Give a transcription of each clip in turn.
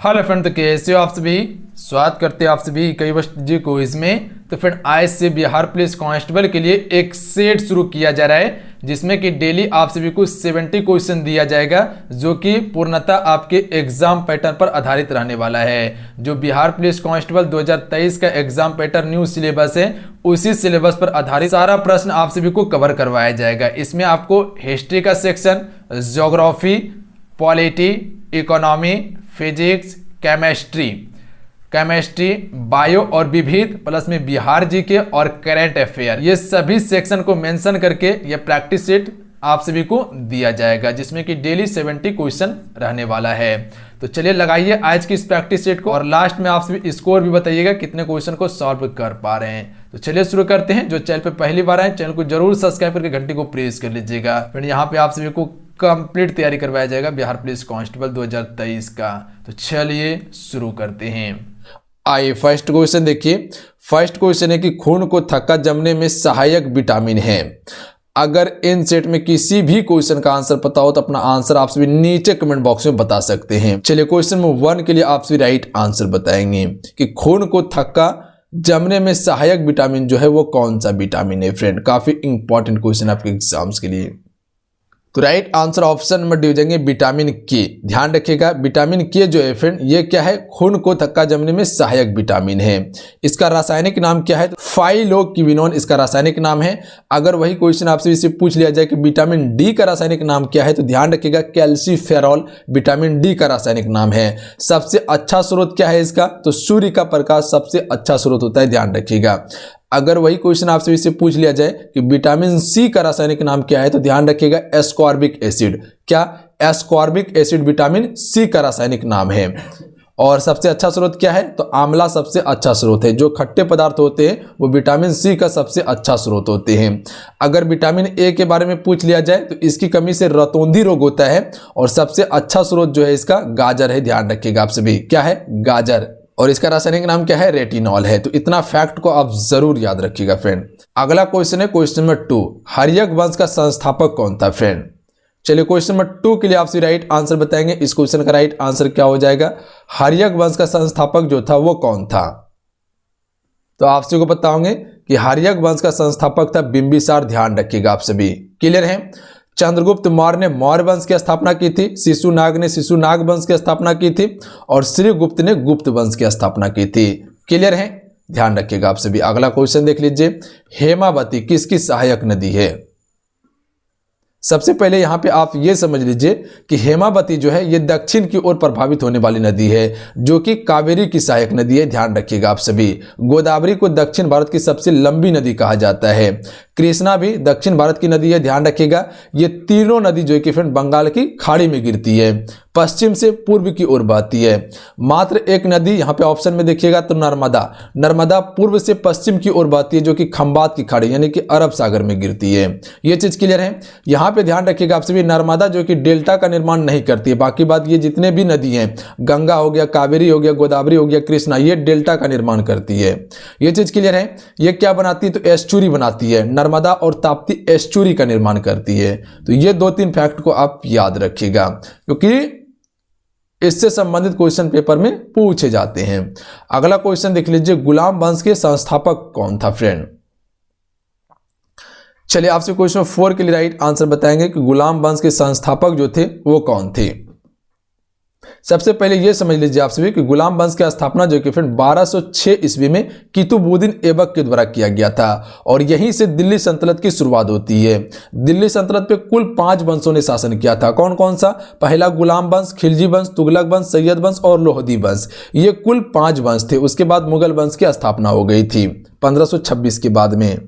Hello friend, तो कैसे हो आप सभी। स्वागत करते हैं आप सभी कई वर्ष जी क्विज में। तो फ्रेंड, आज से बिहार पुलिस कांस्टेबल के लिए एक सेट शुरू किया जा रहा है जिसमें कि डेली आप सभी को 70 क्वेश्चन दिया जाएगा, जो कि पूर्णतः आपके एग्जाम पैटर्न पर आधारित रहने वाला है। जो बिहार पुलिस कांस्टेबल 2023 का एग्जाम पैटर्न न्यू सिलेबस है, उसी सिलेबस पर आधारित सारा प्रश्न आप सभी को कवर करवाया जाएगा। इसमें आपको हिस्ट्री का section, geography, polity, economy, physics, chemistry, bio और विविध, प्लस में बिहार जीके और करंट अफेयर, ये सभी सेक्शन को मेंशन करके ये प्रैक्टिस सेट आप सभी को दिया जाएगा, जिसमें कि डेली 70 क्वेश्चन रहने वाला है। तो चलिए लगाइए आज की इस प्रैक्टिस सेट को, और लास्ट में आप सभी स्कोर भी बताइएगा कितने क्वेश्चन को सॉल्व कर पा रहे हैं। तो चलिए शुरू करते हैं। जो चैनल पे पहली बार आए, चैनल को जरूर सब्सक्राइब करके घंटी को प्रेस कर लीजिएगा। फिर यहाँ पे आप सभी को कंप्लीट तैयारी करवाया जाएगा बिहार पुलिस कांस्टेबल 2023 का। तो चलिए शुरू करते हैं। आइए फर्स्ट क्वेश्चन देखिए। फर्स्ट क्वेश्चन है कि खून को थक्का जमने में सहायक विटामिन है। अगर इन सेट में किसी भी क्वेश्चन का आंसर पता हो तो अपना आंसर आप सभी नीचे कमेंट बॉक्स में बता सकते हैं। चलिए क्वेश्चन नंबर 1 के लिए आप सभी राइट आंसर बताएंगे कि खून को थक्का जमने में सहायक विटामिन जो है वो कौन सा विटामिन है। फ्रेंड, काफी इंपॉर्टेंट क्वेश्चन आपके एग्जाम्स के लिए। तो right answer option number D हो जाएंगे विटामिन के। ध्यान रखिएगा, विटामिन के जो है फ्रेंड, ये क्या है, खून को थक्का जमने में सहायक विटामिन है। इसका रासायनिक नाम क्या है, तो फाइलोक्विनोन इसका रासायनिक नाम है। अगर वही क्वेश्चन आपसे इसे पूछ लिया जाए कि विटामिन डी का रासायनिक नाम क्या है, तो ध्यान रखिएगा कैल्सीफेरॉल विटामिन डी का रासायनिक नाम है। सबसे अच्छा स्रोत क्या है इसका, तो सूर्य का प्रकाश सबसे अच्छा स्रोत होता है, ध्यान रखिएगा। अगर वही क्वेश्चन आपसे इससे पूछ लिया जाए कि विटामिन सी का रासायनिक नाम क्या है, तो ध्यान रखिएगा एस्कॉर्बिक एसिड। क्या, एस्कॉर्बिक एसिड विटामिन सी का रासायनिक नाम है। और सबसे अच्छा स्रोत क्या है, तो आंवला सबसे अच्छा स्रोत है। जो खट्टे पदार्थ होते हैं वो विटामिन सी का सबसे अच्छा स्रोत होते हैं। अगर विटामिन ए के बारे में पूछ लिया जाए तो इसकी कमी से रतौंधी रोग होता है, और सबसे अच्छा स्रोत जो है इसका गाजर है। ध्यान रखिएगा आप सभी, क्या है, गाजर। और इसका रासायनिक नाम क्या है, रेटिनॉल है। तो इतना फैक्ट को आप जरूर याद रखिएगा फ्रेंड। अगला क्वेश्चन है क्वेश्चन नंबर 2, हर्यक वंश का संस्थापक कौन था। फ्रेंड, चलिए क्वेश्चन नंबर 2 के लिए आपसे राइट आंसर बताएंगे। इस क्वेश्चन का राइट आंसर क्या हो जाएगा, हर्यक वंश का संस्थापक जो था वो कौन था। तो आपसे को बताओगे कि हर्यक वंश का संस्थापक था बिंबिसार। ध्यान रखिएगा आप सभी, क्लियर है। चंद्रगुप्त मौर्य ने मौर्य वंश की स्थापना की थी, शिशुनाग ने शिशुनाग वंश की स्थापना की थी, और श्रीगुप्त ने गुप्त वंश की स्थापना की थी। क्लियर है, ध्यान रखिएगा आप सभी। अगला क्वेश्चन देख लीजिए, हेमावती किसकी सहायक नदी है। सबसे पहले यहां पे आप ये समझ लीजिए कि हेमावती जो है ये दक्षिण की ओर प्रभावित होने वाली नदी है, जो कि कावेरी की सहायक नदी है। ध्यान रखिएगा आप सभी। गोदावरी को दक्षिण भारत की सबसे लंबी नदी कहा जाता है। कृष्णा भी दक्षिण भारत की नदी है। ध्यान रखिएगा, ये तीनों नदी जो है कि फ्रेंड बंगाल की खाड़ी में गिरती है, पश्चिम से पूर्व की ओर बहती है। मात्र एक नदी यहाँ पे ऑप्शन में देखिएगा तो नर्मदा पूर्व से पश्चिम की ओर बहती है, जो कि खंबात की खाड़ी यानी कि अरब सागर में गिरती है। ये चीज क्लियर है। यहाँ पे ध्यान रखिएगा आप सभी, नर्मदा जो कि डेल्टा का निर्माण नहीं करती है। बाकी बात ये जितने भी नदी हैं, गंगा हो गया, कावेरी हो गया, गोदावरी हो गया, कृष्णा, ये डेल्टा का निर्माण करती है। ये चीज क्लियर है। ये क्या बनाती है, तो एस्चुरी बनाती है। नर्मदा और ताप्ती एस्चुरी का निर्माण करती है। तो ये 2-3 फैक्ट को आप याद रखिएगा, क्योंकि इससे संबंधित क्वेश्चन पेपर में पूछे जाते हैं। अगला क्वेश्चन देख लीजिए, गुलाम वंश के संस्थापक कौन था। फ्रेंड, चलिए आपसे क्वेश्चन 4 के लिए राइट आंसर बताएंगे कि गुलाम वंश के संस्थापक जो थे वो कौन थे। सबसे पहले यह समझ लीजिए आप सभी कि गुलाम वंश की स्थापना जो कि फ्रेंड 1206 ईस्वी में कुतुबुद्दीन ऐबक के द्वारा किया गया था, और यहीं से दिल्ली सल्तनत की शुरुआत होती है। दिल्ली सल्तनत पे कुल 5 वंशों ने शासन किया था। कौन कौन सा, पहला गुलाम वंश, खिलजी वंश, तुगलक वंश, सैयद वंश और लोहदी वंश। ये कुल 5 वंश थे। उसके बाद मुगल वंश की स्थापना हो गई थी 1526 के बाद में।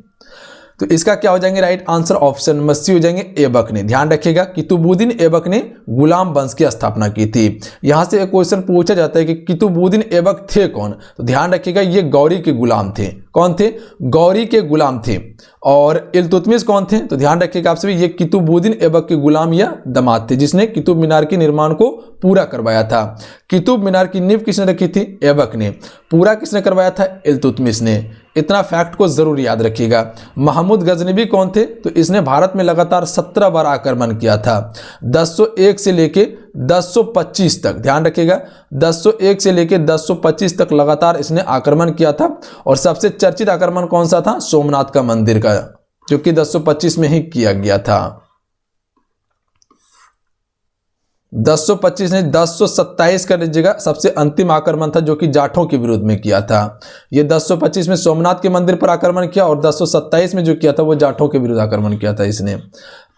तो इसका क्या हो जाएंगे right answer, option number C हो जाएंगे, ऐबक ने। ध्यान रखिएगा, कुतुबुद्दीन ऐबक ने गुलाम वंश की स्थापना की थी। यहां से एक क्वेश्चन पूछा जाता है कि कुतुबुद्दीन ऐबक थे कौन, तो ध्यान रखिएगा ये गौरी के गुलाम थे। कौन थे, गौरी के गुलाम थे। और इल्तुतमिश कौन थे, तो ध्यान रखिएगा आप सभी, ये कुतुबुद्दीन ऐबक के गुलाम या दामाद थे, जिसने कुतुब मीनार के निर्माण को पूरा करवाया था। कुतुब मीनार की नींव किसने रखी थी, ऐबक ने। पूरा किसने करवाया था, इल्तुतमिश ने। इतना फैक्ट को जरूर याद रखिएगा। महमूद गजनवी कौन थे, तो इसने भारत में लगातार 17 बार आक्रमण किया था। 1001 से लेके 1025 तक, ध्यान रखिएगा 1001 से लेकर 1025 तक लगातार इसने आक्रमण किया था। और सबसे चर्चित आक्रमण कौन सा था? सोमनाथ का मंदिर का, जो कि 1025 में ही किया गया था। 1025 नहीं 1027 कर लीजिएगा, सबसे अंतिम आक्रमण था जो कि जाठों के विरुद्ध में किया था। ये 1025 में सोमनाथ के मंदिर पर आक्रमण किया और 1027 में जो किया था वो जाठों के विरुद्ध आक्रमण किया था इसने।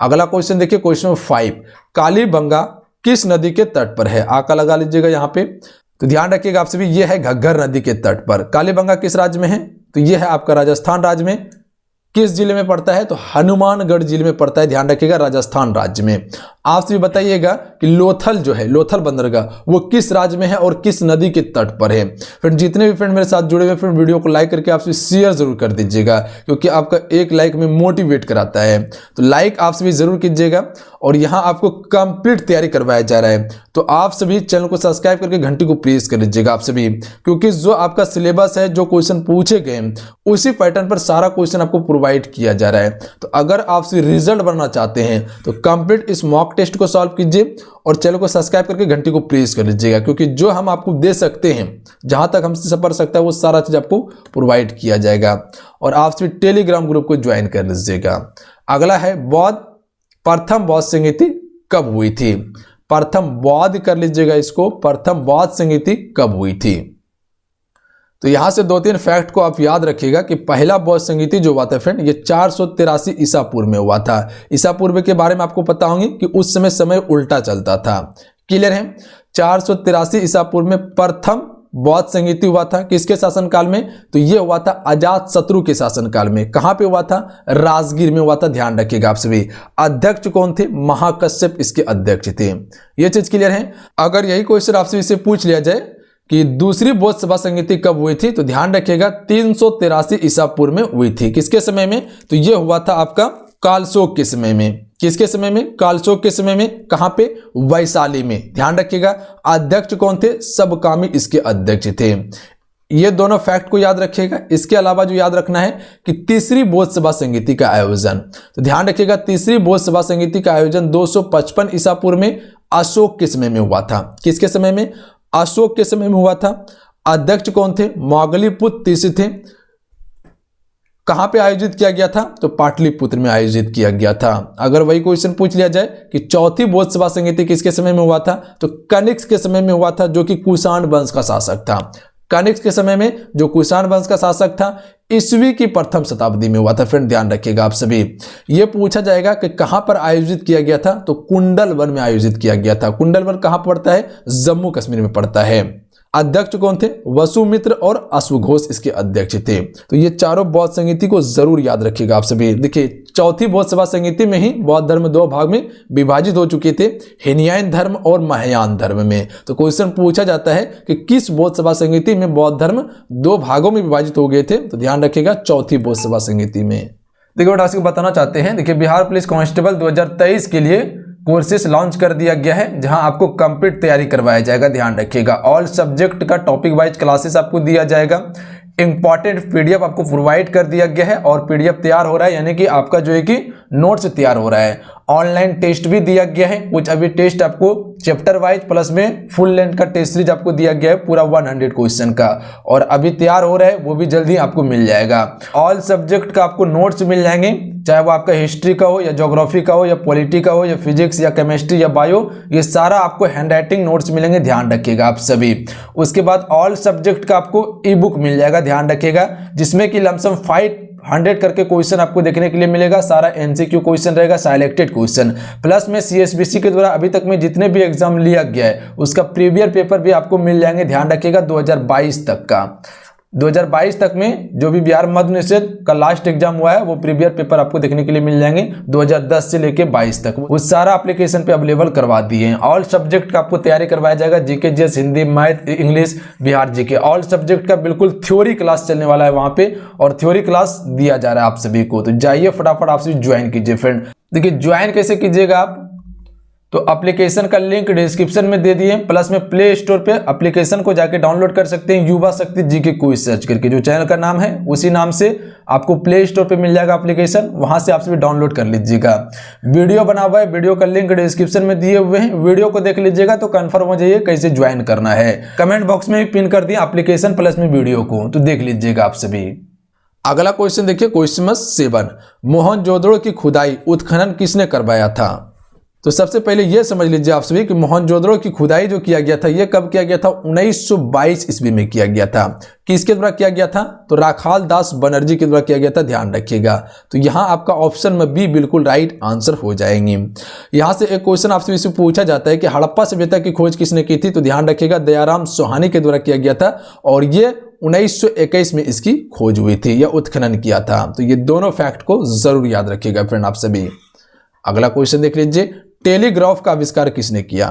अगला क्वेश्चन देखिए, क्वेश्चन 5, कालीबंगा किस नदी के तट पर है? आका लगा लीजिएगा यहाँ पे। तो ध्यान रखिएगा आप सभी, ये है घग्गर नदी के तट पर। कालीबंगा किस राज्य में है? तो ये है आपका राजस्थान राज्य में। किस जिले में पड़ता है? तो हनुमानगढ़ जिले में पड़ता है, ध्यान रखिएगा, राजस्थान राज्य में। आप सभी बताइएगा कि लोथल जो है, लोथल बंदरगाह, वो किस राज्य में है और किस नदी के तट पर है? फ्रेंड जितने भी फ्रेंड मेरे साथ जुड़े हुए फ्रेंड, वीडियो को लाइक करके आप सभी शेयर जरूर कर दीजिएगा, क्योंकि आपका एक लाइक में मोटिवेट कराता है। तो लाइक आप सभी जरूर कीजिएगा। और यहाँ आपको कंप्लीट तैयारी करवाया जा रहा है, तो आप सभी चैनल को सब्सक्राइब करके घंटी को प्रेस कर लीजिएगा आप सभी, क्योंकि जो आपका सिलेबस है, जो क्वेश्चन पूछे गए उसी पैटर्न पर सारा क्वेश्चन आपको प्रोवाइड किया जा रहा है। तो अगर आप सभी रिजल्ट बनना चाहते हैं तो कंप्लीट इस मॉक टेस्ट को सॉल्व कीजिए और चैनल को सब्सक्राइब करके घंटी को प्रेस कर लीजिएगा, क्योंकि जो हम आपको दे सकते हैं, जहां तक हमसे सफर सकता है, वो सारा चीज आपको प्रोवाइड किया जाएगा। और आप सभी टेलीग्राम ग्रुप को ज्वाइन कर लीजिएगा। अगला है बौद्ध, प्रथम बौद्ध संहिता कब हुई थी? प्रथम बौद्ध कर लीजिएगा इसको, प्रथम बौद्ध संहिता कब हुई थी? तो यहां से 2-3 फैक्ट को आप याद रखिएगा कि पहला बौद्ध संहिता जो हुआ था फ्रेंड, ये 483 ईसा पूर्व में हुआ था। ईसा पूर्व के बारे में आपको पता होंगे कि उस समय उल्टा चलता था। क्लियर है? 483 ईसा पूर्व में प्रथम बौद्ध संहिता हुआ था। किसके शासनकाल में? तो ये हुआ था अजात शत्रु के शासनकाल में। कहां पे हुआ था? राजगीर में हुआ था, ध्यान रखिएगा आप सभी। अध्यक्ष कौन थे? महाकश्यप इसके अध्यक्ष थे। ये चीज क्लियर है? अगर यही क्वेश्चन आपसे इसे पूछ लिया जाए कि दूसरी बौद्ध सभा संहिता कब हुई थी, तो ध्यान रखिएगा 383 ईसा पूर्व में हुई थी। किसके समय में? तो ये हुआ था आपका कालशोक के समय में। किसके समय में? कालशोक के समय में। कहां पे? वैशाली में। ध्यान रखिएगा। अध्यक्ष कौन थे? सबकामी इसके अध्यक्ष थे। ये दोनों फैक्ट को याद रखिएगा। इसके अलावा जो याद रखना है कि तीसरी बौद्ध सभा संहिता का आयोजन, तो ध्यान रखिएगा तीसरी बौद्ध सभा संहिता का आयोजन 255 ईसा पूर्व में अशोक के समय में हुआ था। किसके समय में? अशोक के समय में हुआ था। अध्यक्ष कौन थे? मोगलीपुत्र तीसरे थे। कहां पे आयोजित किया गया था? तो पाटलिपुत्र में आयोजित किया गया था। अगर वही क्वेश्चन पूछ लिया जाए कि चौथी बौद्ध सभा संहिता किसके समय में हुआ था, तो कनिष्क के समय में हुआ था, जो कि कुषाण वंश का शासक था। कनिष्क के समय में जो कुषाण वंश का शासक था, ईस्वी की प्रथम शताब्दी में हुआ था। फ्रेंड ध्यान रखिएगा आप सभी। ये पूछा जाएगा कि कहां पर आयोजित किया गया था, तो कुंडलवन में आयोजित किया गया था। कुंडलवन कहां पड़ता है? जम्मू कश्मीर में पड़ता है। अध्यक्ष कौन थे? वसुमित्र और अश्वघोष इसके अध्यक्ष थे। तो ये चारों बौद्ध संहिता को जरूर याद रखिएगा आप सभी। देखिए चौथी बौद्ध सभा संहिता में ही बौद्ध धर्म 2 भाग में विभाजित हो चुके थे, हीनयान धर्म और महायान धर्म में। तो क्वेश्चन पूछा जाता है कि किस बौद्ध सभा संहिता में बौद्ध धर्म 2 भागों में विभाजित हो गए थे, तो ध्यान रखिएगा चौथी बौद्ध सभा संहिता में। देखिए आपको बताना चाहते हैं, देखिए बिहार पुलिस कांस्टेबल 2023 के लिए कोर्सेस लॉन्च कर दिया गया है, जहां आपको कंप्लीट तैयारी करवाया जाएगा। ध्यान रखिएगा ऑल सब्जेक्ट का टॉपिक वाइज क्लासेस आपको दिया जाएगा। इंपॉर्टेंट पीडीएफ आपको प्रोवाइड कर दिया गया है और पीडीएफ तैयार हो रहा है, यानी कि आपका जो है कि नोट्स तैयार हो रहा है। ऑनलाइन टेस्ट भी दिया गया है। कुछ अभी टेस्ट आपको चैप्टर वाइज प्लस में फुल लेंथ का टेस्ट सीरीज आपको दिया गया है पूरा 100 क्वेश्चन का, और अभी तैयार हो रहा है, वो भी जल्दी आपको मिल जाएगा। ऑल सब्जेक्ट का आपको नोट्स मिल जाएंगे, चाहे वो आपका हिस्ट्री का हो या ज्योग्राफी का हो या पॉलिटी का हो या फिजिक्स या केमिस्ट्री या बायो, ये सारा आपको हैंड राइटिंग नोट्स मिलेंगे। ध्यान रखिएगा आप सभी। उसके बाद ऑल सब्जेक्ट का आपको ई बुक मिल जाएगा। ध्यान रखिएगा, जिसमें कि लमसम 500 करके क्वेश्चन आपको देखने के लिए मिलेगा। सारा एमसीक्यू क्वेश्चन रहेगा, सिलेक्टेड क्वेश्चन, प्लस में सीएसबीसी के द्वारा अभी तक में जितने भी एग्जाम लिया गया है उसका प्रीवियस पेपर भी आपको मिल जाएंगे। ध्यान रखिएगा 2022 तक का, 2022 तक में जो भी बिहार मद्य निषेध का लास्ट एग्जाम हुआ है वो प्रीवियस पेपर आपको देखने के लिए मिल जाएंगे 2010 से लेके 22 तक। वो सारा एप्लीकेशन पे अवेलेबल करवा दिए हैं। ऑल सब्जेक्ट का आपको तैयारी करवाया जाएगा, GK GS, Hindi, math, English, Bihar GK. All subject का बिल्कुल थ्योरी क्लास चलने वाला है वहां पे, और थ्योरी क्लास दिया जा रहा है आप सभी को। तो जाइए फटाफट आप सभी ज्वाइन कीजिए फ्रेंड। देखिए ज्वाइन कैसे कीजिएगा आप, तो एप्लीकेशन का लिंक डिस्क्रिप्शन में दे दिए, प्लस में प्ले स्टोर पे एप्लीकेशन को जाके डाउनलोड कर सकते हैं, युवा शक्ति जीके क्विज सर्च करके। जो चैनल का नाम है उसी नाम से आपको प्ले स्टोर पे मिल जाएगा एप्लीकेशन, वहां से आप सभी डाउनलोड कर लीजिएगा। वीडियो बना हुआ है, वीडियो का लिंक डिस्क्रिप्शन में दिए हुए हैं, वीडियो को देख लीजिएगा तो कंफर्म हो जाइए कैसे ज्वाइन करना है। कमेंट बॉक्स में भी पिन कर दिया एप्लीकेशन प्लस में वीडियो को, तो देख लीजिएगा आप सभी। अगला क्वेश्चन देखिए, क्वेश्चन नंबर 7, मोहनजोदड़ो की खुदाई उत्खनन किसने करवाया था? तो सबसे पहले यह समझ लीजिए आप सभी कि मोहनजोदड़ो की खुदाई जो किया गया था यह कब किया गया था? 1922 ईस्वी में किया गया था। किसके द्वारा किया गया था? तो राखाल दास बनर्जी के द्वारा किया गया था, ध्यान रखिएगा। तो यहां आपका ऑप्शन में बी बिल्कुल राइट आंसर हो जाएंगे। यहां से एक क्वेश्चन आपसे इससे पूछा जाता है कि हड़प्पा सभ्यता की खोज किसने की थी? तो ध्यान रखिएगा दयाराम सोहानी के द्वारा किया गया था और ये 1921 में इसकी खोज हुई थी या उत्खनन किया था। तो ये दोनों फैक्ट को जरूर याद रखिएगा फ्रेंड आप सभी। अगला क्वेश्चन देख लीजिए, टेलीग्राफ का आविष्कार किसने किया?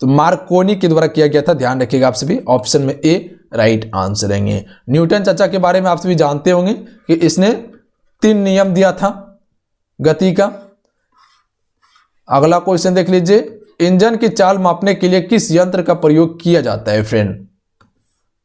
तो मार्कोनी के द्वारा किया गया था, ध्यान रखिएगा आप सभी। ऑप्शन में ए राइट आंसर रहेंगे। न्यूटन चाचा के बारे में आप सभी जानते होंगे कि इसने 3 नियम दिया था गति का। अगला क्वेश्चन देख लीजिए, इंजन की चाल मापने के लिए किस यंत्र का प्रयोग किया जाता है फ्रेंड?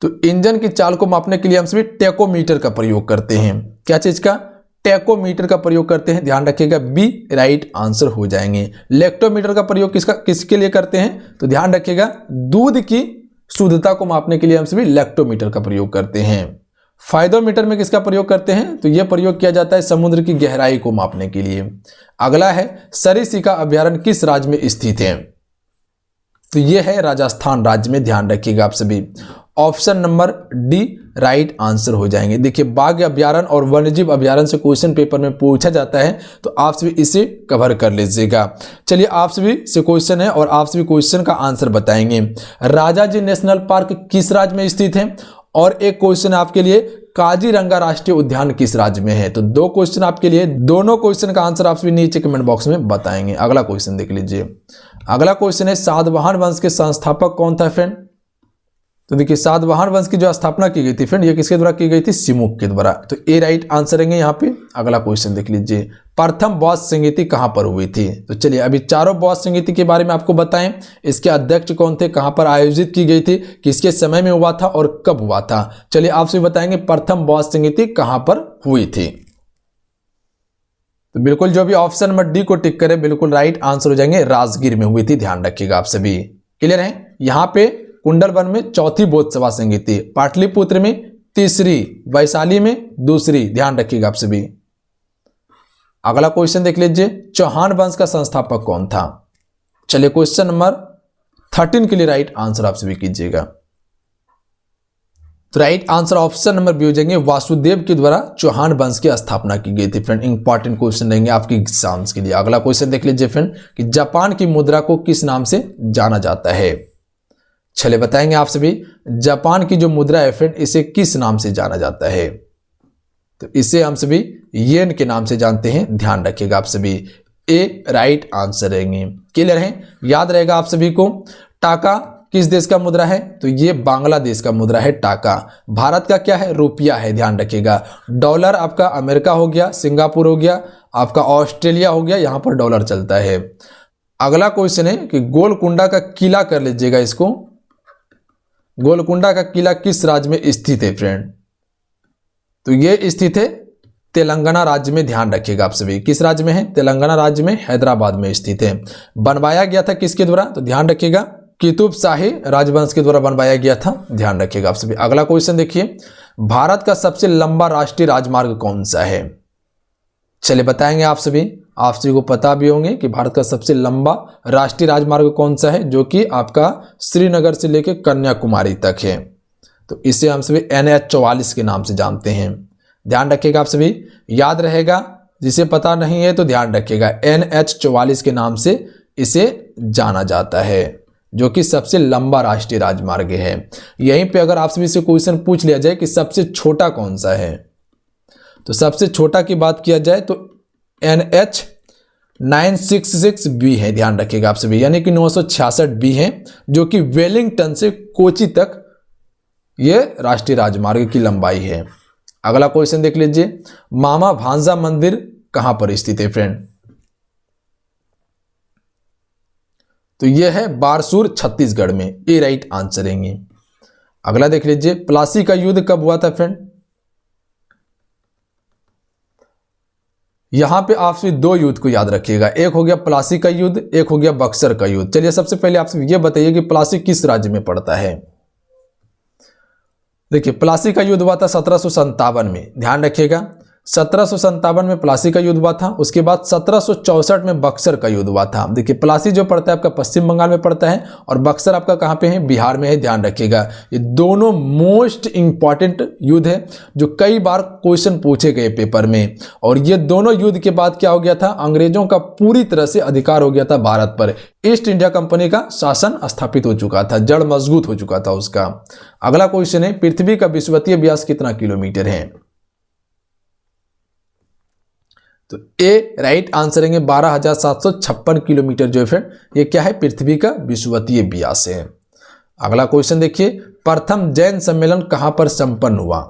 तो इंजन की चाल को मापने के लिए हम सभी टेकोमीटर का प्रयोग करते हैं। क्या चीज का? टेकोमीटर का प्रयोग करते हैं, ध्यान रखिएगा बी राइट आंसर हो जाएंगे। लेक्टोमीटर का प्रयोग किसके लिए करते हैं? तो ध्यान रखिएगा दूध की शुद्धता को मापने के लिए हम सभी लेक्टोमीटर का प्रयोग करते हैं। फाइदोमीटर में किसका प्रयोग करते हैं? तो यह प्रयोग किया जाता है समुद्र की गहराई को मापने के लिए। अगला है, सरिस्का अभयारण्य किस राज्य में स्थित है? तो यह है राजस्थान राज्य में, ध्यान रखिएगा आप सभी। Option number D right answer हो जाएंगे। देखिए बाघ अभयारण्य और वन्यजीव अभयारण्य से क्वेश्चन पेपर में पूछा जाता है, तो आप सभी इसे कवर कर लीजिएगा। चलिए आप सभी से क्वेश्चन है और आप सभी क्वेश्चन का आंसर बताएंगे। राजाजी नेशनल पार्क किस राज्य में स्थित है? और एक क्वेश्चन आपके लिए, काजीरंगा राष्ट्रीय उद्यान किस राज्य में है? तो 2 क्वेश्चन आपके लिए, दोनों क्वेश्चन का आंसर आप सभी नीचे कमेंट बॉक्स में बताएंगे। अगला क्वेश्चन देख लीजिए। अगला क्वेश्चन है, सातवाहन वंश के संस्थापक कौन था फ्रेंड? तो देखिए सातवाहन वंश की जो स्थापना की गई थी फ्रेंड, ये किसके द्वारा की गई थी? सिमुक के द्वारा। तो ए राइट आंसर रहेंगे यहाँ पे। अगला क्वेश्चन देख लीजिए, प्रथम बौद्ध संगीति कहाँ पर हुई थी? तो चलिए अभी चारों बौद्ध संगीति के बारे में आपको बताएं। इसके अध्यक्ष कौन थे, कहाँ पर आयोजित की गई थी, किसके समय में हुआ था और कब हुआ था? चलिए आपसे बताएंगे प्रथम बौद्ध संगीति कहाँ पर हुई थी। तो बिल्कुल जो भी ऑप्शन नंबर डी को टिक करे बिल्कुल राइट आंसर हो जाएंगे, राजगीर में हुई थी, ध्यान रखिएगा आप सभी। क्लियर है? यहाँ पे कुंडलवन में चौथी बौद्ध सभा संगीति, पाटलिपुत्र में तीसरी, वैशाली में दूसरी, ध्यान रखिएगा आप सभी। अगला क्वेश्चन देख लीजिए, चौहान वंश का संस्थापक कौन था? चलिए क्वेश्चन नंबर 13 के लिए राइट आंसर आप सभी कीजिएगा। तो right answer option number B हो जाएंगे, वासुदेव के द्वारा चौहान वंश की स्थापना की गई थी फ्रेंड। इंपॉर्टेंट क्वेश्चन रहेंगे आपके एग्जाम्स के लिए। अगला क्वेश्चन देख लीजिए फ्रेंड कि जापान की मुद्रा को किस नाम से जाना जाता है? चलिए बताएंगे आप सभी, जापान की जो मुद्रा है फ्रेंड इसे किस नाम से जाना जाता है? तो इसे हम सभी येन के नाम से जानते हैं, ध्यान रखिएगा आप सभी। ए राइट आंसर रहेंगे। क्लियर है? याद रहेगा आप सभी को। टाका किस देश का मुद्रा है? तो ये बांग्लादेश का मुद्रा है टाका। भारत का क्या है? रुपया है, ध्यान रखिएगा। डॉलर आपका अमेरिका हो गया, सिंगापुर हो गया, आपका ऑस्ट्रेलिया हो गया, यहां पर डॉलर चलता है। अगला क्वेश्चन है कि गोलकुंडा का किला कर लीजिएगा इसको। गोलकुंडा का किला किस राज्य में स्थित है फ्रेंड? तो ये स्थित है तेलंगाना राज्य में, ध्यान रखिएगा आप सभी। किस राज्य में है? तेलंगाना राज्य में, हैदराबाद में स्थित है। बनवाया गया था किसके द्वारा? तो ध्यान रखिएगा कुतुब शाही राजवंश के द्वारा बनवाया गया था, ध्यान रखिएगा आप सभी। अगला क्वेश्चन देखिए, भारत का सबसे लंबा राष्ट्रीय राजमार्ग कौन सा है? चलिए बताएंगे आप सभी को पता भी होंगे कि भारत का सबसे लंबा राष्ट्रीय राजमार्ग कौन सा है, जो कि आपका श्रीनगर से लेकर कन्याकुमारी तक है। तो इसे हम सभी NH-44 के नाम से जानते हैं, ध्यान रखिएगा आप सभी। याद रहेगा, जिसे पता नहीं है तो ध्यान रखिएगा, NH-44 के नाम से इसे जाना जाता है, जो कि सबसे लंबा राष्ट्रीय राजमार्ग है। यहीं पे अगर आप सभी से क्वेश्चन पूछ लिया जाए कि सबसे छोटा कौन सा है, तो सबसे छोटा की बात किया जाए तो NH-966B है, ध्यान रखिएगा आप सभी, यानी कि 966B है, जो कि वेलिंगटन से कोची तक ये राष्ट्रीय राजमार्ग की लंबाई है। अगला क्वेश्चन देख लीजिए, मामा भांजा मंदिर कहां पर स्थित है फ्रेंड? तो यह है बारसूर छत्तीसगढ़ में, ए राइट आंसर है। अगला देख लीजिए, प्लासी का युद्ध कब हुआ था फ्रेंड? यहां पे आप सिर्फ दो युद्ध को याद रखिएगा, एक हो गया प्लासी का युद्ध, एक हो गया बक्सर का युद्ध। चलिए सबसे पहले आप ये बताइए कि प्लासी किस राज्य में पड़ता है। देखिए प्लासी का युद्ध हुआ था 1757 में, ध्यान रखिएगा 1757 में प्लासी का युद्ध हुआ था। उसके बाद 1764 में बक्सर का युद्ध हुआ था। देखिए प्लासी जो पड़ता है आपका पश्चिम बंगाल में पड़ता है और बक्सर आपका कहाँ पे है? बिहार में है, ध्यान रखिएगा। ये दोनों मोस्ट इंपॉर्टेंट युद्ध है जो कई बार क्वेश्चन पूछे गए पेपर में। और ये दोनों युद्ध के बाद क्या हो गया था? अंग्रेजों का पूरी तरह से अधिकार हो गया था भारत पर। ईस्ट इंडिया कंपनी का शासन स्थापित हो चुका था, जड़ मजबूत हो चुका था उसका। अगला क्वेश्चन है, पृथ्वी का विषुवतीय व्यास कितना किलोमीटर है? तो ए राइट आंसर है 12,756 किलोमीटर जो है फ्रेंड, ये क्या है? पृथ्वी का विषुवतीय व्यास है। अगला क्वेश्चन देखिए, प्रथम जैन सम्मेलन कहां पर संपन्न हुआ?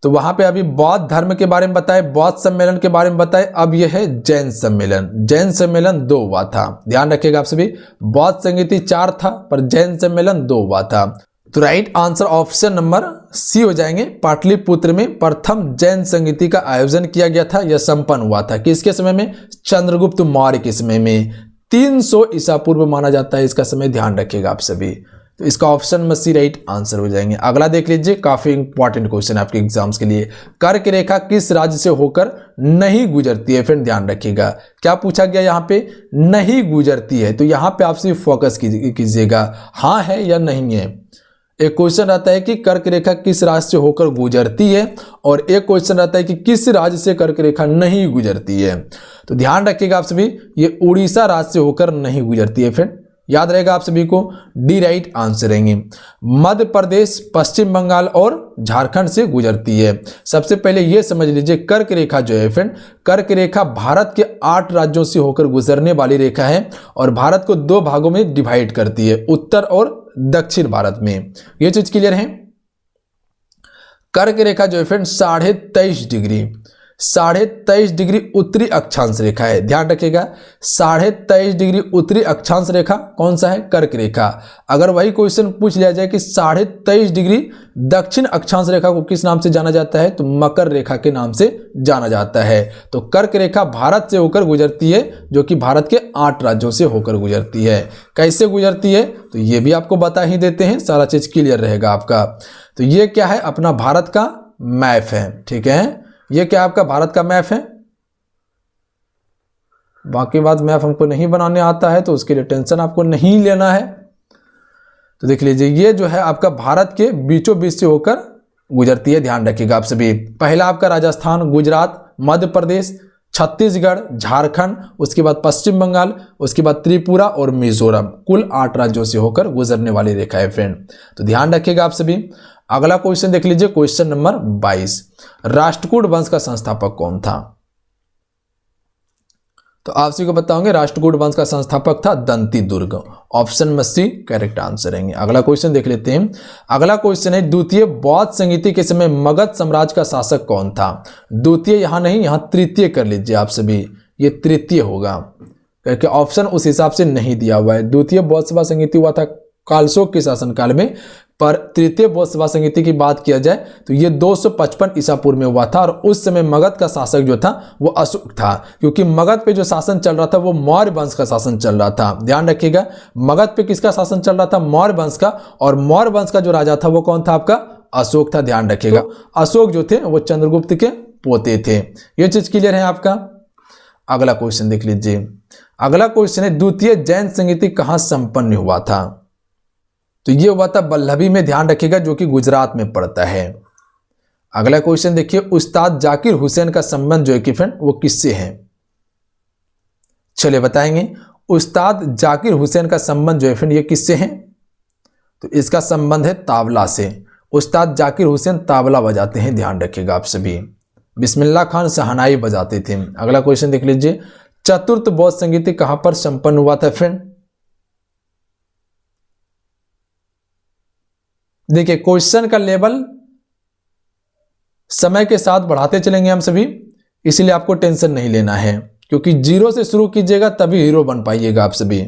तो वहां पे अभी बौद्ध धर्म के बारे में बताए, बौद्ध सम्मेलन के बारे में बताए, अब यह है जैन सम्मेलन। जैन सम्मेलन 2 हुआ था, ध्यान रखिएगा आप सभी। बौद्ध संगीति 4 था पर जैन सम्मेलन 2 हुआ था। तो right answer option number C हो जाएंगे। पाटलिपुत्र में प्रथम जैन संगीति का आयोजन किया गया था, यह संपन्न हुआ था किसके समय में? चंद्रगुप्त मौर्य के समय में। 300 ईसा पूर्व माना जाता है इसका समय, ध्यान रखिएगा आप सभी। तो इसका ऑप्शन में सी राइट आंसर हो जाएंगे। अगला देख लीजिए, काफी इंपॉर्टेंट क्वेश्चन है आपके एग्जाम्स के लिए। कर्क रेखा किस राज्य से होकर नहीं गुजरती है? फ्रेंड ध्यान रखिएगा, क्या पूछा गया यहाँ पे? नहीं गुजरती है। तो यहाँ पे आप सिर्फ फोकस कीजिएगा, हाँ है या नहीं है। एक क्वेश्चन रहता है कि कर्क रेखा किस राज्य से होकर गुजरती है और एक क्वेश्चन रहता है कि किस राज्य से कर्क रेखा नहीं गुजरती है। तो ध्यान रखिएगा आप सभी, ये उड़ीसा राज्य से होकर नहीं गुजरती है फ्रेंड, याद रहेगा आप सभी को। डी राइट आंसर रहेंगे। मध्य प्रदेश, पश्चिम बंगाल और झारखंड से गुजरती है। सबसे पहले ये समझ लीजिए, कर्क रेखा जो है फ्रेंड, कर्क रेखा भारत के 8 राज्यों से होकर गुजरने वाली रेखा है और भारत को 2 भागों में डिवाइड करती है, उत्तर और दक्षिण भारत में। ये चीज क्लियर है। कर्क रेखा जो है फ्रेंड 23.5 डिग्री उत्तरी अक्षांश रेखा है, ध्यान रखिएगा। 23.5 डिग्री उत्तरी अक्षांश रेखा कौन सा है? कर्क रेखा। अगर वही क्वेश्चन पूछ लिया जाए कि 23.5 डिग्री दक्षिण अक्षांश रेखा को किस नाम से जाना जाता है? तो मकर रेखा के नाम से जाना जाता है। तो कर्क रेखा भारत से होकर गुजरती है, जो कि भारत के 8 राज्यों से होकर गुजरती है। कैसे गुजरती है तो ये भी आपको बता ही देते हैं, सारा चीज क्लियर रहेगा आपका। तो ये क्या है? अपना भारत का मैप है, ठीक है। ये क्या आपका भारत का मैप है। बाकी बात मैप हमको नहीं बनाने आता है तो उसके लिए टेंशन आपको नहीं लेना है। तो देख लीजिए, ये जो है आपका भारत के बीचों बीच से होकर गुजरती है, ध्यान रखिएगा आप सभी। पहला आपका राजस्थान, गुजरात, मध्य प्रदेश, छत्तीसगढ़, झारखंड, उसके बाद पश्चिम बंगाल, उसके बाद त्रिपुरा और मिजोरम, कुल 8 राज्यों से होकर गुजरने वाली रेखा है फ्रेंड। तो ध्यान रखिएगा आप सभी। अगला क्वेश्चन देख लीजिए, क्वेश्चन नंबर 22। राष्ट्रकूट वंश का संस्थापक कौन था? तो आप सभी को बताओगे, राष्ट्रकूट वंश का संस्थापक था दंती दुर्ग। ऑप्शन में सी करेक्ट आंसर रहेंगे। अगला क्वेश्चन देख लेते हैं। अगला क्वेश्चन है, द्वितीय बौद्ध संगीति के समय मगध साम्राज्य का शासक कौन था? द्वितीय यहां नहीं, यहां तृतीय कर लीजिए आप सभी, ये तृतीय होगा क्योंकि ऑप्शन उस हिसाब से नहीं दिया हुआ है। द्वितीय बौद्ध सभा संगीति हुआ था कालशोक के शासनकाल में, पर तृतीय बौद्ध सभा संगीति की बात किया जाए तो ये 255 ईसा पूर्व में हुआ था और उस समय मगध का शासक जो था वो अशोक था, क्योंकि मगध पे जो शासन चल रहा था वो मौर्य वंश का शासन चल रहा था। ध्यान रखिएगा, मगध पे किसका शासन चल रहा था? मौर्य वंश का। और मौर्य वंश का जो राजा था वो कौन था? आपका अशोक था, ध्यान रखिएगा। अशोक जो थे वो चंद्रगुप्त के पोते थे। ये चीज क्लियर है आपका। अगला क्वेश्चन देख लीजिए। अगला क्वेश्चन है, द्वितीय जैन संगीति कहां संपन्न हुआ था? तो ये हुआ था वल्लभी में, ध्यान रखिएगा, जो कि गुजरात में पड़ता है। अगला क्वेश्चन देखिए, उस्ताद जाकिर हुसैन का संबंध जो है कि फ्रेंड वो किससे है? चलिए बताएंगे। उस्ताद जाकिर हुसैन का संबंध जो है फ्रेंड ये किससे है? तो इसका संबंध है तावला से। उस्ताद जाकिर हुसैन तावला बजाते हैं, ध्यान रखिएगा आप सभी। बिस्मिल्लाह खान शहनाई बजाते थे। अगला क्वेश्चन देख लीजिए, चतुर्थ बौद्ध संगीति कहां पर संपन्न हुआ था फ्रेंड? देखिए, क्वेश्चन का लेवल समय के साथ बढ़ाते चलेंगे हम सभी, इसीलिए आपको टेंशन नहीं लेना है, क्योंकि 0 से शुरू कीजिएगा तभी हीरो बन पाइएगा आप सभी।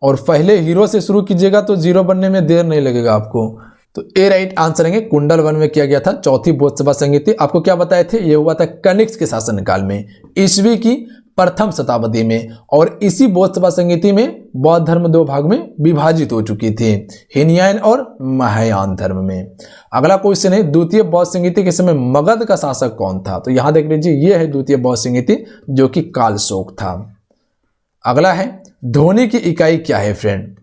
और पहले हीरो से शुरू कीजिएगा तो जीरो बनने में देर नहीं लगेगा आपको। तो ए राइट आंसर है। कुंडल वन में किया गया था चौथी बौद्ध सभा समिति। आपको क्या बताए थे, ये हुआ था कनिष्क के शासनकाल में, ईस्वी की प्रथम शताब्दी में। और इसी बौद्ध सभा समिति में बौद्ध धर्म दो भाग में विभाजित हो चुकी थी, हीनयान और महायान धर्म में। अगला क्वेश्चन है, द्वितीय बौद्ध समिति के समय मगध का शासक कौन था? तो यहां देख लीजिए, ये है द्वितीय बौद्ध समिति जो कि कालशोक था। अगला है, ध्वनि की इकाई क्या है फ्रेंड?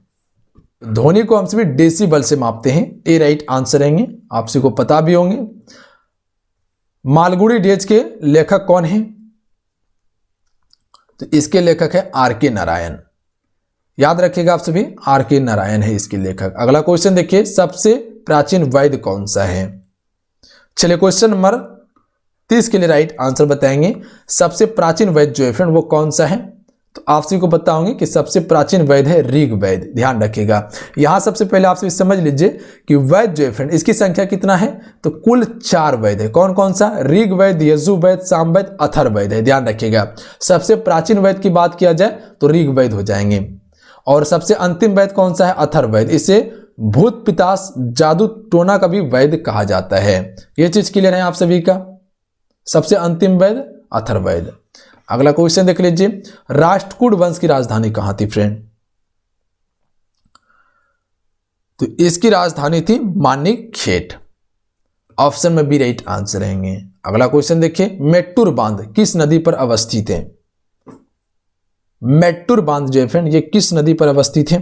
ध्वनि को हम सभी डेसिबल से मापते हैं। ए राइट आंसर रहेंगे, आप सभी को पता भी होंगे। मालगुडी डेज के लेखक कौन है? तो इसके लेखक है आर के नारायण। याद रखिएगा आप सभी, आर के नारायण है इसके लेखक। अगला क्वेश्चन देखिए, सबसे प्राचीन वैद्य कौन सा है? चलिए क्वेश्चन नंबर 30 के लिए राइट आंसर बताएंगे। सबसे प्राचीन वैद्य जो है फ्रेंड वो कौन सा है? तो आप सभी को पता होंगे कि सबसे प्राचीन वैद्य है ऋग वैद्य। ध्यान रखिएगा, यहां सबसे पहले आप सभी समझ लीजिए कि वैद्य जो है फ्रेंड इसकी संख्या कितना है? तो कुल 4 वैद्य है। कौन कौन सा? ऋग वैद्य, यजु वैद्य, साम वैद्य, अथर्व वैद्य है। ध्यान रखिएगा, सबसे प्राचीन वैद्य की बात किया जाए तो ऋग वैद्य हो जाएंगे, और सबसे अंतिम वैद्य कौन सा है? अथर्व वैद्य। इसे भूत पितास जादू टोना का भी वैद्य कहा जाता है। यह चीज क्लियर है आप सभी का? सबसे अंतिम वैद्य अथर्व वैद्य। अगला क्वेश्चन देख लीजिए, राष्ट्रकूट वंश की राजधानी कहां थी फ्रेंड? तो इसकी राजधानी थी मानिकखेट। ऑप्शन में बी राइट आंसर रहेंगे। अगला क्वेश्चन देखिए, मेट्टूर बांध किस नदी पर अवस्थित है? मेट्टूर बांध जो है फ्रेंड ये किस नदी पर अवस्थित है?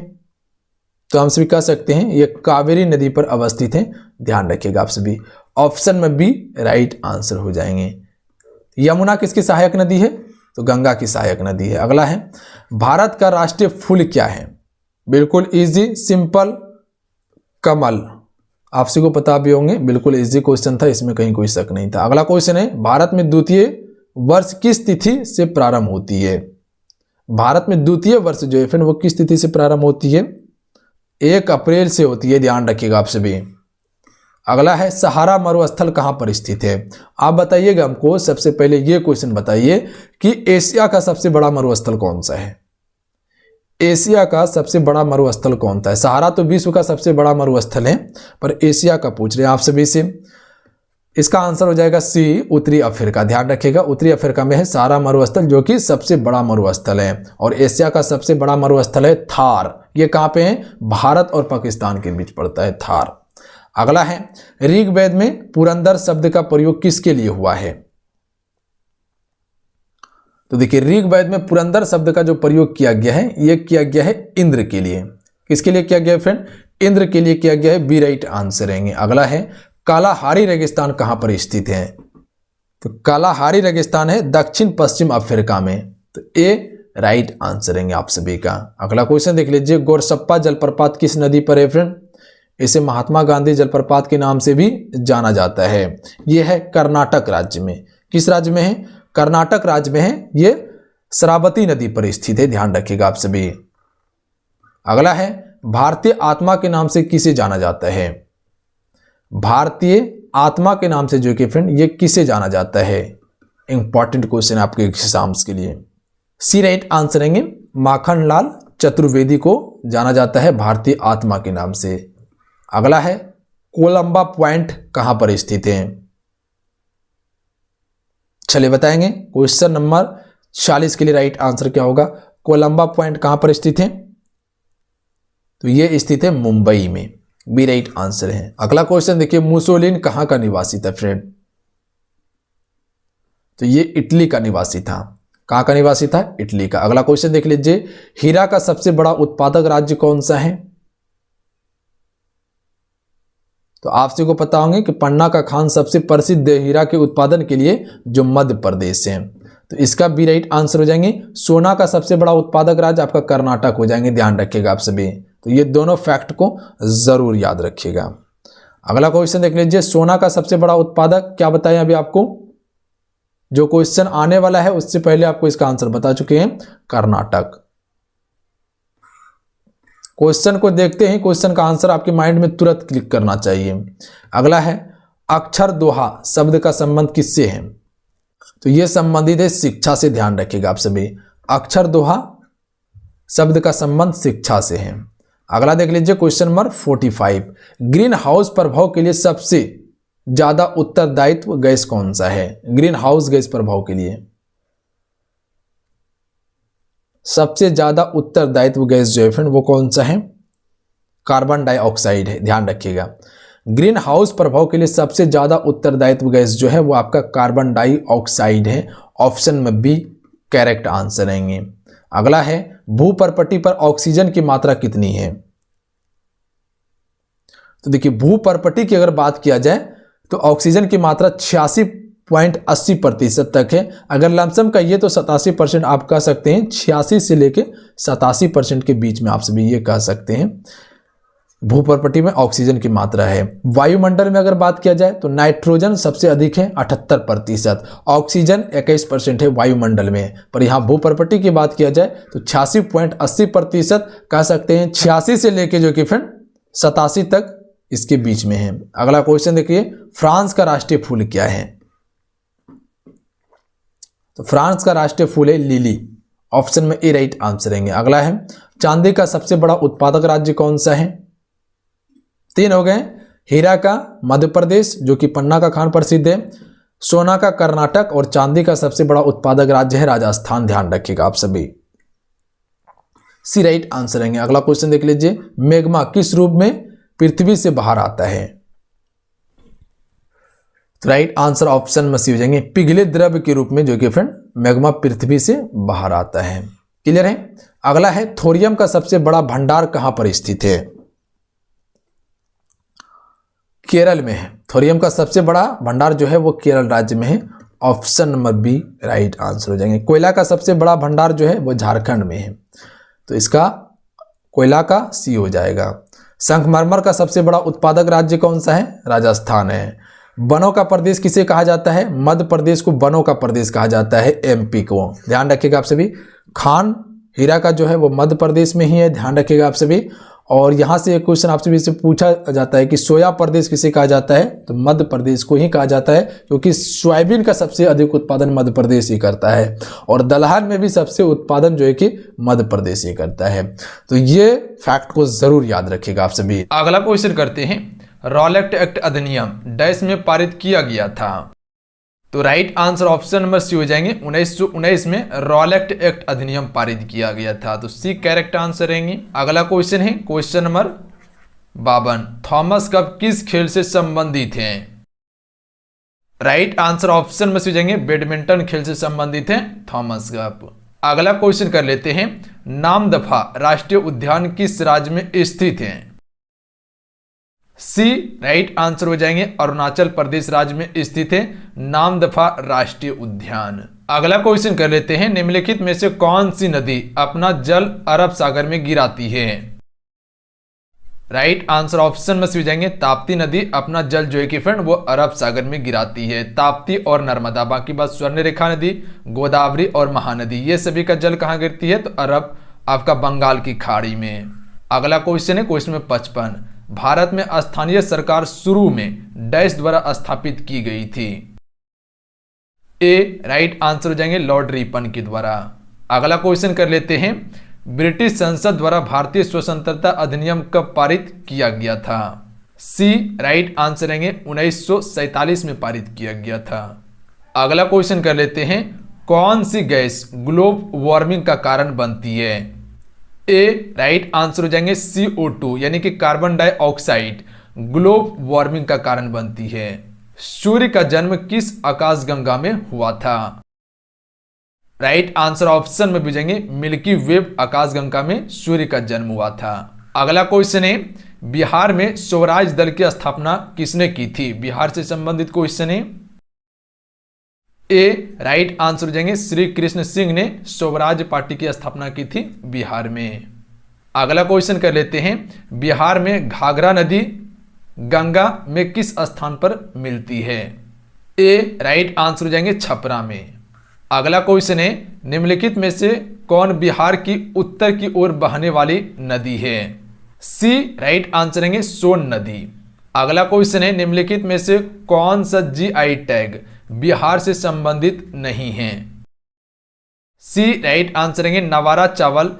तो हम सभी कह सकते हैं ये कावेरी नदी पर अवस्थित है। ध्यान रखिएगा आप सभी, ऑप्शन में बी राइट आंसर हो जाएंगे। यमुना किसकी सहायक नदी है? तो गंगा की सहायक नदी है। अगला है, भारत का राष्ट्रीय फूल क्या है? बिल्कुल इजी सिंपल, कमल। आप सभी को पता भी होंगे, बिल्कुल इजी क्वेश्चन था, इसमें कहीं कोई शक नहीं था। अगला क्वेश्चन है, भारत में द्वितीय वर्ष किस तिथि से प्रारंभ होती है? भारत में द्वितीय वर्ष जो है फिर वो किस तिथि से प्रारंभ होती है? 1 अप्रैल से होती है। ध्यान रखिएगा आप सभी। अगला है, सहारा मरुस्थल कहां पर स्थित है? आप बताइएगा हमको, सबसे पहले ये क्वेश्चन बताइए कि एशिया का सबसे बड़ा मरुस्थल कौन सा है? एशिया का सबसे बड़ा मरुस्थल कौन सा है? सहारा तो विश्व का सबसे बड़ा मरुस्थल है, पर एशिया का पूछ रहे हैं आप सभी से। इसका आंसर हो जाएगा सी, उत्तरी अफ्रीका। ध्यान रखिएगा, उत्तरी अफ्रीका में है सहारा मरुस्थल जो कि सबसे बड़ा मरुस्थल है। और एशिया का सबसे बड़ा मरुस्थल है थार। ये कहां पे है? भारत और पाकिस्तान के बीच पड़ता है थार। अगला है, ऋग्वेद में पुरंदर शब्द का प्रयोग किसके लिए हुआ है? तो देखिए, ऋग्वेद में पुरंदर शब्द का जो प्रयोग किया गया है ये किया गया है इंद्र के लिए। किसके लिए किया गया है फ्रेंड? इंद्र के लिए किया गया है। बी राइट आंसर रहेंगे। अगला है, कालाहारी रेगिस्तान कहां पर स्थित है? तो कालाहारी रेगिस्तान है दक्षिण पश्चिम अफ्रीका में। तो ए राइट आंसर रहेंगे आप सभी का। अगला क्वेश्चन देख लीजिए, गोरसप्पा जलप्रपात किस नदी पर है फ्रेंड? इसे महात्मा गांधी जलप्रपात के नाम से भी जाना जाता है। यह है कर्नाटक राज्य में। किस राज्य में है? कर्नाटक राज्य में है। यह शरावती नदी पर स्थित है। ध्यान रखिएगा आप सभी। अगला है, भारतीय आत्मा के नाम से किसे जाना जाता है? भारतीय आत्मा के नाम से जो कि फ्रेंड ये किसे जाना जाता है? इंपॉर्टेंट क्वेश्चन आपके एग्जाम्स के लिए। सी राइट आंसर रहेंगे, माखनलाल चतुर्वेदी को जाना जाता है भारतीय आत्मा के नाम से। अगला है, कोलंबा पॉइंट कहां पर स्थित है? चलिए बताएंगे। क्वेश्चन नंबर 40 के लिए राइट आंसर क्या होगा? कोलंबा पॉइंट कहां पर स्थित है? तो यह स्थित है मुंबई में। बी राइट आंसर है। अगला क्वेश्चन देखिए, मुसोलिन कहां का निवासी था फ्रेंड? तो ये इटली का निवासी था। कहां का निवासी था? इटली का। अगला क्वेश्चन देख लीजिए, हीरा का सबसे बड़ा उत्पादक राज्य कौन सा है? तो आप सभी को पता होंगे कि पन्ना का खान सबसे प्रसिद्ध हीरा के उत्पादन के लिए जो मध्य प्रदेश है। तो इसका बी राइट आंसर हो जाएंगे। सोना का सबसे बड़ा उत्पादक राज्य आपका कर्नाटक हो जाएंगे। ध्यान रखिएगा आप सभी। तो ये दोनों फैक्ट को जरूर याद रखिएगा। अगला क्वेश्चन देख लीजिए, सोना का सबसे बड़ा उत्पादक क्या बताएं अभी आपको? जो क्वेश्चन आने वाला है उससे पहले आपको इसका आंसर बता चुके हैं, कर्नाटक। क्वेश्चन को देखते ही क्वेश्चन का आंसर आपके माइंड में तुरंत क्लिक करना चाहिए। अगला है, अक्षर दोहा शब्द का संबंध किससे है? तो यह संबंधित है शिक्षा से। ध्यान रखिएगा आप सभी। अक्षर दोहा शब्द का संबंध शिक्षा से है। अगला देख लीजिए क्वेश्चन नंबर 45, ग्रीन हाउस प्रभाव के लिए सबसे ज्यादा उत्तरदायित्व गैस कौन सा है? ग्रीन हाउस गैस प्रभाव के लिए सबसे ज्यादा उत्तरदायित्व गैस जो है फ्रेंड वो कौन सा है? कार्बन डाइऑक्साइड है, ध्यान रखिएगा। ग्रीन हाउस प्रभाव के लिए सबसे ज्यादा उत्तरदायित्व गैस जो है वो आपका कार्बन डाइऑक्साइड है। ऑप्शन में बी करेक्ट आंसर रहेंगे। अगला है भूपर्पटी पर ऑक्सीजन की मात्रा कितनी है? तो देखिए भूपर्पटी की अगर बात किया जाए तो ऑक्सीजन की मात्रा 86.80% तक है। अगर लमसम कहिए तो 87% आप कह सकते हैं। 86 से लेके 87% के बीच में आप सभी ये कह सकते हैं भूपर्पटी में ऑक्सीजन की मात्रा है। वायुमंडल में अगर बात किया जाए तो नाइट्रोजन सबसे अधिक है 78%, ऑक्सीजन 21% है वायुमंडल में। पर यहाँ भूपर्पटी की बात किया जाए तो 86.80% कह सकते हैं। 86 से लेके जो कि फ्रेंड 87 तक इसके बीच में है। अगला क्वेश्चन देखिए, फ्रांस का राष्ट्रीय फूल क्या है? तो फ्रांस का राष्ट्रीय फूल है लिली। ऑप्शन में ए राइट आंसर रहेंगे। अगला है चांदी का सबसे बड़ा उत्पादक राज्य कौन सा है? 3 हो गए। हीरा का मध्य प्रदेश जो कि पन्ना का खान प्रसिद्ध है, सोना का कर्नाटक और चांदी का सबसे बड़ा उत्पादक राज्य है राजस्थान। ध्यान रखिएगा आप सभी। सी राइट आंसर रहेंगे। अगला क्वेश्चन देख लीजिए, मैग्मा किस रूप में पृथ्वी से बाहर आता है? तो राइट आंसर ऑप्शन में सी हो जाएंगे, पिघले द्रव के रूप में जो कि फ्रेंड मैग्मा पृथ्वी से बाहर आता है। क्लियर है। अगला है थोरियम का सबसे बड़ा भंडार कहां पर स्थित है? केरल में है। थोरियम का सबसे बड़ा भंडार जो है वो केरल राज्य में है। Option number B right answer हो जाएंगे। कोयला का सबसे बड़ा भंडार जो है वो झारखंड में है, तो इसका कोयला का सी हो जाएगा। संगमरमर का सबसे बड़ा उत्पादक राज्य कौन सा है? राजस्थान है। वनों का प्रदेश किसे कहा जाता है? मध्य प्रदेश को वनों का प्रदेश कहा जाता है, एमपी को। ध्यान रखिएगा आप सभी। खान हीरा का जो है वो मध्य प्रदेश में ही है, ध्यान रखिएगा आप सभी। और यहां से एक क्वेश्चन आपसे भी से पूछा जाता है कि सोया प्रदेश किसे कहा जाता है? तो मध्य प्रदेश को ही कहा जाता है, क्योंकि सोयाबीन का सबसे अधिक उत्पादन मध्य प्रदेश ही करता है और दलहन में भी सबसे उत्पादन जो है कि मध्य प्रदेश ही करता है। तो ये फैक्ट को जरूर याद रखिएगा आप सभी। अगला क्वेश्चन करते हैं, रॉलेट एक्ट अधिनियम डैश में पारित किया गया था? तो right answer option number C हो जाएंगे। 1919 में रॉलेट एक्ट अधिनियम पारित किया गया था, तो सी करेक्ट आंसर रहेंगे। अगला क्वेश्चन है क्वेश्चन नंबर 52, थॉमस कप किस खेल से संबंधित हैं? राइट आंसर ऑप्शन में से हो जाएंगे, बैडमिंटन खेल से संबंधित है थॉमस कप। अगला क्वेश्चन कर लेते हैं, नामदफा राष्ट्रीय उद्यान किस राज्य में स्थित है? सी राइट आंसर हो जाएंगे, अरुणाचल प्रदेश राज्य में स्थित है नामदफा राष्ट्रीय उद्यान। अगला क्वेश्चन कर लेते हैं, निम्नलिखित में से कौन सी नदी अपना जल अरब सागर में गिराती है? राइट आंसर ऑप्शन में से हो जाएंगे, ताप्ती नदी अपना जल जो है कि फ्रेंड वो अरब सागर में गिराती है। ताप्ती और नर्मदा, बाकी बात स्वर्णरेखा नदी, गोदावरी और महानदी, ये सभी का जल कहां गिरती है? तो अरब आपका बंगाल की खाड़ी में। अगला क्वेश्चन है क्वेश्चन में 55, भारत में स्थानीय सरकार शुरू में डैश द्वारा स्थापित की गई थी? ए राइट आंसर हो जाएंगे, लॉर्ड रिपन के द्वारा। अगला क्वेश्चन कर लेते हैं, ब्रिटिश संसद द्वारा भारतीय स्वतंत्रता अधिनियम कब पारित किया गया था? सी राइट आंसर रहेंगे, 1947 में पारित किया गया था। अगला क्वेश्चन कर लेते हैं, कौन सी गैस ग्लोब वार्मिंग का कारण बनती है? ए राइट आंसर हो जाएंगे, CO2 यानी कि कार्बन डाइऑक्साइड ग्लोब वार्मिंग का कारण बनती है। सूर्य का जन्म किस आकाशगंगा में हुआ था? राइट आंसर ऑप्शन में भेजेंगे, मिल्की वेब आकाशगंगा में सूर्य का जन्म हुआ था। अगला क्वेश्चन है, बिहार में स्वराज दल की स्थापना किसने की थी? बिहार से संबंधित क्वेश्चन है। ए राइट आंसर हो जाएंगे, श्री कृष्ण सिंह ने स्वराज पार्टी की स्थापना की थी बिहार में। अगला क्वेश्चन कर लेते हैं, बिहार में घाघरा नदी गंगा में किस स्थान पर मिलती है? ए राइट आंसर हो जाएंगे, छपरा में। अगला क्वेश्चन है, निम्नलिखित में से कौन बिहार की उत्तर की ओर बहने वाली नदी है? सी राइट आंसर रहेंगे, सोन नदी। अगला क्वेश्चन है, निम्नलिखित में से कौन सा GI टैग बिहार से संबंधित नहीं है? सी राइट आंसर रहेंगे, नवारा चावल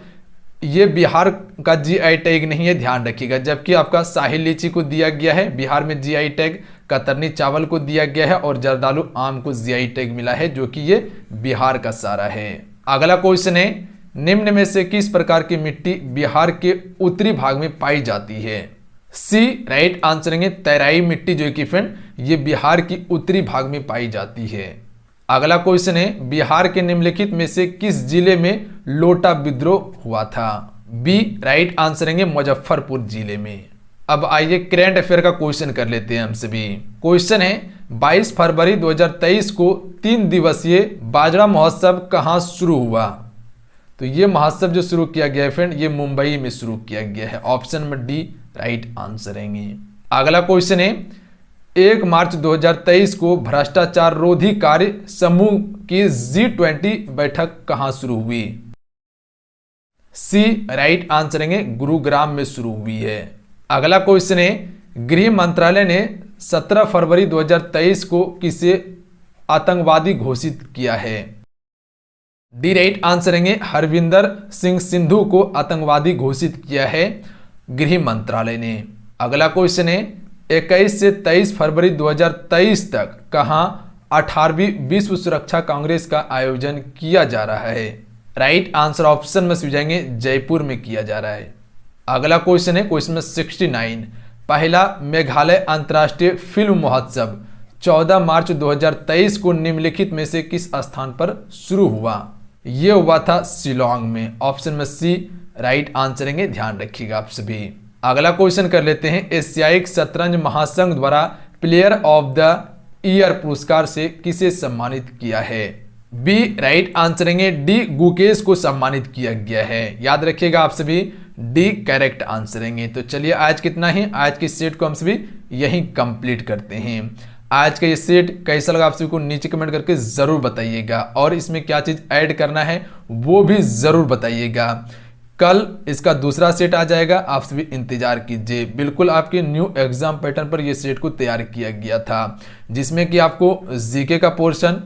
ये बिहार का जीआई टैग नहीं है, ध्यान रखिएगा। जबकि आपका शाही लीची को दिया गया है बिहार में जीआई टैग, कतरनी चावल को दिया गया है और जर्दालू आम को जीआई टैग मिला है, जो कि ये बिहार का सारा है। अगला क्वेश्चन है, निम्न में से किस प्रकार की मिट्टी बिहार के उत्तरी भाग में पाई जाती है? सी राइट आंसर है तराई मिट्टी, जो कि फ्रेंड ये बिहार की उत्तरी भाग में पाई जाती है। अगला क्वेश्चन है, बिहार के निम्नलिखित में से किस जिले में लोटा विद्रोह हुआ था? बी राइट आंसर है मुजफ्फरपुर जिले में। अब आइए करंट अफेयर का क्वेश्चन कर लेते हैं हम सभी। क्वेश्चन है, 22 फरवरी 2023 को 3 दिवसीय बाजरा महोत्सव कहां शुरू हुआ? तो ये महोत्सव जो शुरू किया गया है फ्रेंड, ये मुंबई में शुरू किया गया है। ऑप्शन में डी राइट आंसर है। अगला क्वेश्चन है, 1 मार्च 2023 को भ्रष्टाचार रोधी कार्य समूह की G20 बैठक कहां शुरू हुई? सी राइट आंसर है गुरुग्राम में शुरू हुई है। अगला क्वेश्चन है, गृह मंत्रालय ने 17 फरवरी 2023 को किसे आतंकवादी घोषित किया है? डी राइट आंसर है हरविंदर सिंह सिंधु को आतंकवादी घोषित किया है गृह मंत्रालय ने। अगला क्वेश्चन है, 21 से 23 फरवरी 2023 तक कहां 18वीं विश्व सुरक्षा कांग्रेस का आयोजन किया जा रहा है? राइट आंसर ऑप्शन में जाएंगे जयपुर में किया जा रहा है। अगला क्वेश्चन है, क्वेश्चन नंबर 69, पहला मेघालय अंतर्राष्ट्रीय फिल्म महोत्सव 14 मार्च 2023 को निम्नलिखित में से किस स्थान पर शुरू हुआ? यह हुआ था शिलोंग में। ऑप्शन में सी राइट आंसर है, ध्यान रखिएगा आप सभी। अगला क्वेश्चन कर लेते हैं, एशियाई शतरंज महासंघ द्वारा प्लेयर ऑफ द ईयर पुरस्कार से किसे सम्मानित किया है? बी राइट आंसर है डी गुकेश को सम्मानित किया गया है। याद रखिएगा आप सभी, डी करेक्ट आंसर है। तो चलिए आज कितना ही, आज की सेट को हम सभी यहीं कंप्लीट करते हैं। आज का ये सेट कैसा लगा आप सभी को नीचे कमेंट करके जरूर बताइएगा, और इसमें क्या चीज ऐड करना है वो भी जरूर बताइएगा। कल इसका दूसरा सेट आ जाएगा, आप सभी इंतजार कीजिए। बिल्कुल आपके न्यू एग्जाम पैटर्न पर यह सेट को तैयार किया गया था, जिसमें कि आपको जीके का पोर्शन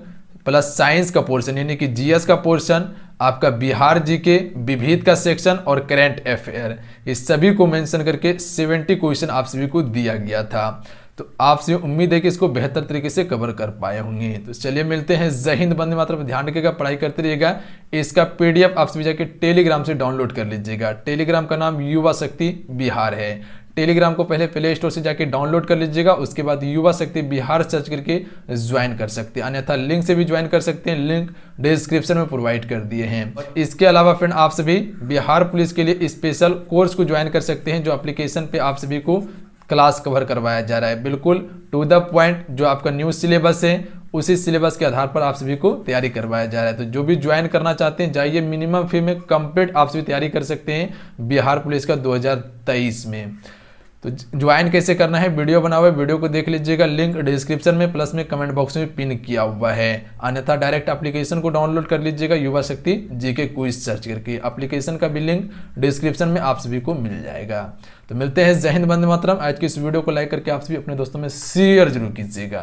प्लस साइंस का पोर्शन यानी कि जीएस का पोर्शन, आपका बिहार जीके, विविध का सेक्शन और करंट अफेयर, इस सभी को मेंशन करके 70 क्वेश्चन आप सभी को दिया गया था। तो आपसे उम्मीद है कि इसको बेहतर तरीके से कवर कर पाए होंगे। तो चलिए मिलते हैं। जय हिंद, वंदे मातरम। ध्यान रखिएगा, पढ़ाई करते रहिएगा। इसका पीडीएफ आप सभी जाके टेलीग्राम से डाउनलोड कर लीजिएगा। टेलीग्राम का नाम युवा शक्ति बिहार है। टेलीग्राम को पहले प्ले स्टोर से जाके डाउनलोड कर लीजिएगा, उसके बाद युवा शक्ति बिहार सर्च करके ज्वाइन कर सकते हैं, अन्यथा लिंक से भी ज्वाइन कर सकते हैं। लिंक डिस्क्रिप्शन में प्रोवाइड कर दिए हैं। इसके अलावा फ्रेंड आप सभी बिहार पुलिस के लिए स्पेशल कोर्स को ज्वाइन कर सकते हैं, जो एप्लीकेशन पे आप सभी को क्लास कवर करवाया जा रहा है। बिल्कुल टू द पॉइंट, जो आपका न्यू सिलेबस है उसी सिलेबस के आधार पर आप सभी को तैयारी करवाया जा रहा है। तो जो भी ज्वाइन करना चाहते हैं जाइए, मिनिमम फी में कंप्लीट आप सभी तैयारी कर सकते हैं बिहार पुलिस का 2023 में। तो ज्वाइन कैसे करना है, वीडियो बना हुआ है, वीडियो को देख लीजिएगा। लिंक डिस्क्रिप्शन में प्लस में कमेंट बॉक्स में पिन किया हुआ है, अन्यथा डायरेक्ट एप्लीकेशन को डाउनलोड कर लीजिएगा युवा शक्ति जीके क्विज सर्च करके। एप्लीकेशन का भी लिंक डिस्क्रिप्शन में आप सभी को मिल जाएगा। तो मिलते हैं। जय हिंद, वंदे मातरम। आज की इस वीडियो को लाइक करके आप सभी अपने दोस्तों में शेयर जरूर कीजिएगा।